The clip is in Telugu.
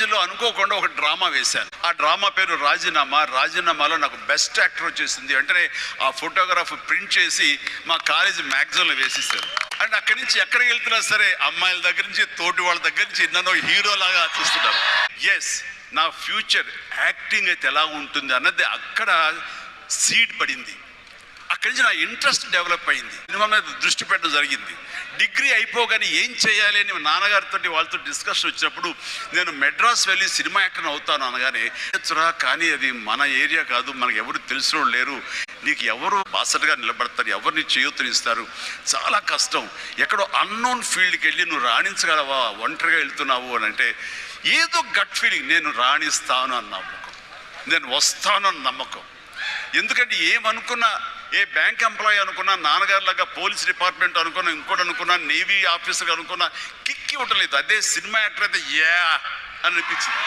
కాలేజీలో అనుకోకుండా ఒక డ్రామా వేశాను. ఆ డ్రామా పేరు రాజీనామా. రాజీనామాలో నాకు బెస్ట్ యాక్టర్ వచ్చేసింది. వెంటనే ఆ ఫోటోగ్రాఫ్ ప్రింట్ చేసి మా కాలేజీ మ్యాగజైన్లో వేసేసారు. అండ్ అక్కడి నుంచి ఎక్కడికి వెళ్తున్నా సరే అమ్మాయిల దగ్గర నుంచి తోటి వాళ్ళ దగ్గర నుంచి నన్ను హీరోలాగా చూస్తున్నారు. ఎస్, నా ఫ్యూచర్ యాక్టింగ్ అయితే ఎలా ఉంటుంది అన్నది అక్కడ సీడ్ పడింది. అక్కడి నుంచి నా ఇంట్రెస్ట్ డెవలప్ అయింది. సినిమా మీద దృష్టి పెట్టడం జరిగింది. డిగ్రీ అయిపోగానే ఏం చేయాలి అని నాన్నగారితో వాళ్ళతో డిస్కషన్ వచ్చినప్పుడు నేను మెడ్రాస్ వెళ్ళి సినిమా యాక్టర్ అవుతాను అనగానే, కానీ అది మన ఏరియా కాదు, మనకు ఎవరు తెలిసిన వాళ్ళు లేరు, నీకు ఎవరు బాసటగా నిలబడతారు, ఎవరిని చేయూతనిస్తారు, చాలా కష్టం, ఎక్కడో అన్నోన్ ఫీల్డ్కి వెళ్ళి నువ్వు రాణించగలవా, ఒంటరిగా వెళ్తున్నావు అని అంటే ఏదో గట్ ఫీలింగ్, నేను రాణిస్తాను అన్న నమ్మకం, నేను వస్తాను అన్న నమ్మకం. ఎందుకంటే ఏమనుకున్నా, ఏ బ్యాంక్ ఎంప్లాయీ అనుకున్నా, నాన్నగారిలాగా పోలీస్ డిపార్ట్మెంట్ అనుకున్నా, ఇంకోటి అనుకున్నా, నేవీ ఆఫీసర్ అనుకున్నా కిక్కి ఉండలేదు. అదే సినిమా యాక్టర్ అయితే యా అని అనిపించింది.